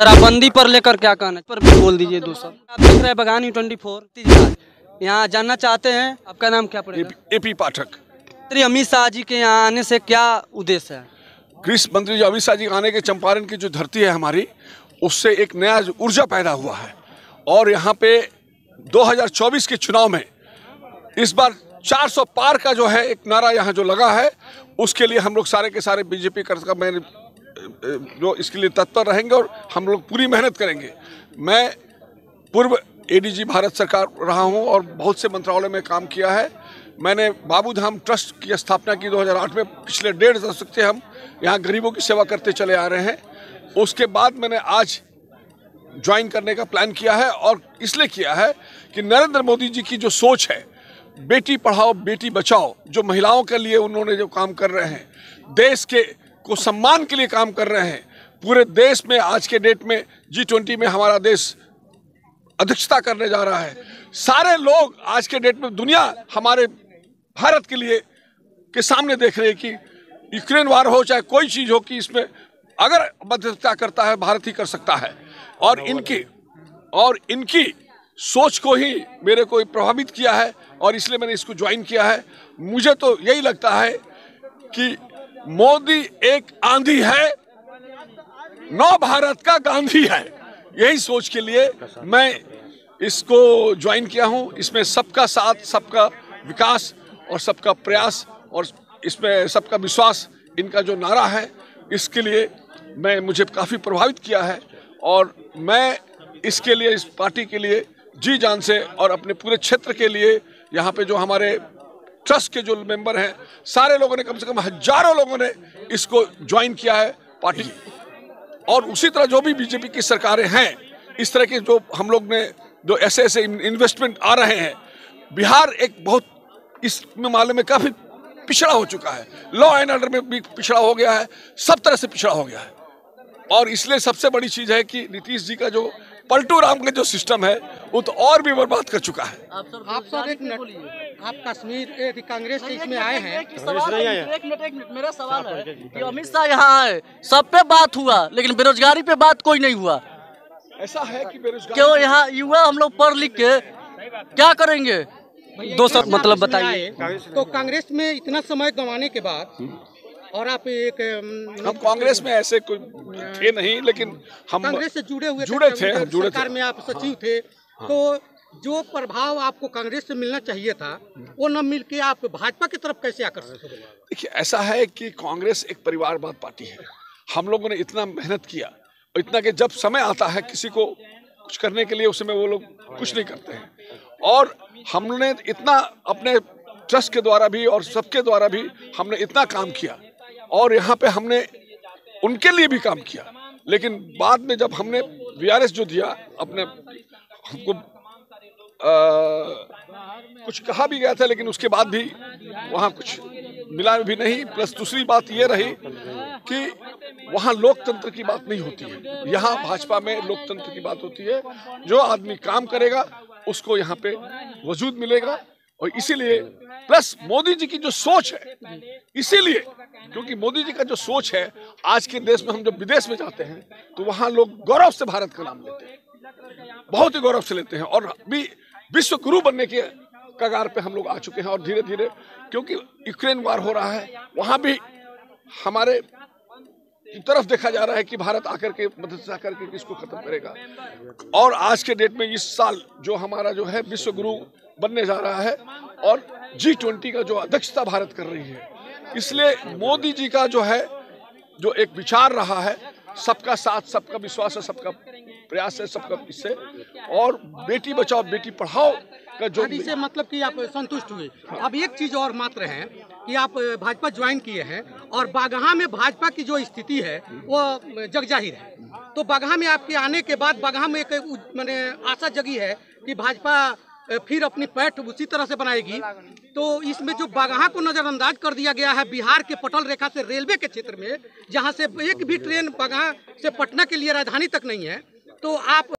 शराबबंदी पर लेकर क्या कहना है? पर भी बोल दीजिए दो सर। आप देख रहे हैं बगानी 24 यहाँ जानना चाहते हैं, आपका नाम क्या पड़ेगा? एपी पाठक। श्री अमित शाह जी के यहाँ आने से क्या उद्देश्य है? गृह मंत्री जी अमित शाह जी आने के चंपारण की जो धरती है हमारी, उससे एक नया ऊर्जा पैदा हुआ है। और यहाँ पे 2024 के चुनाव में इस बार 400 पार का जो है एक नारा यहाँ जो लगा है, उसके लिए हम लोग सारे के सारे बीजेपी कार्यकर्ता जो इसके लिए तत्पर रहेंगे और हम लोग पूरी मेहनत करेंगे। मैं पूर्व एडीजी भारत सरकार रहा हूँ और बहुत से मंत्रालय में काम किया है। मैंने बाबूधाम ट्रस्ट की स्थापना की 2008 में। पिछले 1.5 दशक से हम यहाँ गरीबों की सेवा करते चले आ रहे हैं। उसके बाद मैंने आज ज्वाइन करने का प्लान किया है और इसलिए किया है कि नरेंद्र मोदी जी की जो सोच है, बेटी पढ़ाओ बेटी बचाओ, जो महिलाओं के लिए उन्होंने जो काम कर रहे हैं, देश के को सम्मान के लिए काम कर रहे हैं। पूरे देश में आज के डेट में G20 में हमारा देश अध्यक्षता करने जा रहा है। सारे लोग आज के डेट में दुनिया हमारे भारत के लिए के सामने देख रहे हैं कि यूक्रेन वार हो चाहे कोई चीज़ हो, कि इसमें अगर मध्यस्थता करता है भारत ही कर सकता है। और इनकी सोच को ही मेरे को प्रभावित किया है और इसलिए मैंने इसको ज्वाइन किया है। मुझे तो यही लगता है कि मोदी एक आंधी है, नव भारत का गांधी है। यही सोच के लिए मैं इसको ज्वाइन किया हूँ। इसमें सबका साथ, सबका विकास और सबका प्रयास और इसमें सबका विश्वास, इनका जो नारा है, इसके लिए मुझे काफ़ी प्रभावित किया है। और मैं इसके लिए, इस पार्टी के लिए जी जान से और अपने पूरे क्षेत्र के लिए, यहाँ पे जो हमारे ट्रस्ट के जो मेंबर हैं, सारे लोगों ने, कम से कम हजारों लोगों ने इसको ज्वाइन किया है पार्टी। और उसी तरह जो भी बीजेपी की सरकारें हैं, इस तरह के जो हम लोग ने जो ऐसे इन्वेस्टमेंट आ रहे हैं, बिहार एक बहुत इस मामले में काफ़ी पिछड़ा हो चुका है। लॉ एंड ऑर्डर में भी पिछड़ा हो गया है, सब तरह से पिछड़ा हो गया है। और इसलिए सबसे बड़ी चीज़ है कि नीतीश जी का जो पलटू राम का जो सिस्टम है, वो तो और भी बर्बाद कर चुका है। आप सर एक मिनट, आप कश्मीर कांग्रेस से इसमें आए हैं। एक मिनट मेरा सवाल है कि अमित शाह यहाँ आए, सब पे बात हुआ, लेकिन बेरोजगारी पे बात कोई नहीं हुआ। ऐसा है कि बेरोजगारी क्यों? यहाँ युवा हम लोग पढ़ लिख के क्या करेंगे? दो सर मतलब बताइए। तो कांग्रेस में इतना समय गंवाने के बाद और आप एक हम कांग्रेस में ऐसे कोई थे नहीं, लेकिन हम कांग्रेस से जुड़े थे। सरकार में आप सचिव थे, तो जो प्रभाव आपको कांग्रेस से मिलना चाहिए था, वो न मिल के आप भाजपा की तरफ कैसे आकर्षित हो गए? देखिए, ऐसा है कि कांग्रेस एक परिवारवाद पार्टी है। हम लोगों ने इतना मेहनत किया, इतना कि जब समय आता है किसी को कुछ करने के लिए, उस समय वो लोग कुछ नहीं करते हैं। और हमने इतना अपने ट्रस्ट के द्वारा भी और सबके द्वारा भी हमने इतना काम किया और यहाँ पे हमने उनके लिए भी काम किया। लेकिन बाद में जब हमने VRS जो दिया, अपने हमको कुछ कहा भी गया था, लेकिन उसके बाद भी वहाँ कुछ मिला भी नहीं। प्लस दूसरी बात ये रही कि वहाँ लोकतंत्र की बात नहीं होती है। यहाँ भाजपा में लोकतंत्र की बात होती है। जो आदमी काम करेगा उसको यहाँ पे वजूद मिलेगा। और इसीलिए प्लस मोदी जी की जो सोच है, इसीलिए क्योंकि मोदी जी का जो सोच है, आज के देश में हम जब विदेश में जाते हैं तो वहाँ लोग गौरव से भारत का नाम लेते हैं, बहुत ही गौरव से लेते हैं। और अभी विश्व गुरु बनने के कगार पे हम लोग आ चुके हैं। और धीरे धीरे, क्योंकि यूक्रेन वार हो रहा है, वहाँ भी हमारे की तरफ देखा जा रहा है कि भारत आकर के मदद करके इसको खत्म करेगा। और आज के डेट में इस साल जो हमारा जो है विश्व गुरु बनने जा रहा है और G20 का जो अध्यक्षता भारत कर रही है, इसलिए मोदी जी का जो है, जो एक विचार रहा है, सबका साथ, सबका विश्वास है, सबका प्रयास है, सबका इससे, और बेटी बचाओ बेटी पढ़ाओ का जो से मतलब कि आप संतुष्ट हुए। अब एक चीज और मात्र है कि आप भाजपा ज्वाइन किए हैं और बागहा में भाजपा की जो स्थिति है वो जग जाहिर है। तो बागहा में आपके आने के बाद बागहा में एक मैंने आशा जगी है कि भाजपा फिर अपनी पैठ उसी तरह से बनाएगी। तो इसमें जो बागहा को नजरअंदाज कर दिया गया है, बिहार के पटल रेखा से रेलवे के क्षेत्र में, जहां से एक भी ट्रेन बागहा से पटना के लिए राजधानी तक नहीं है, तो आप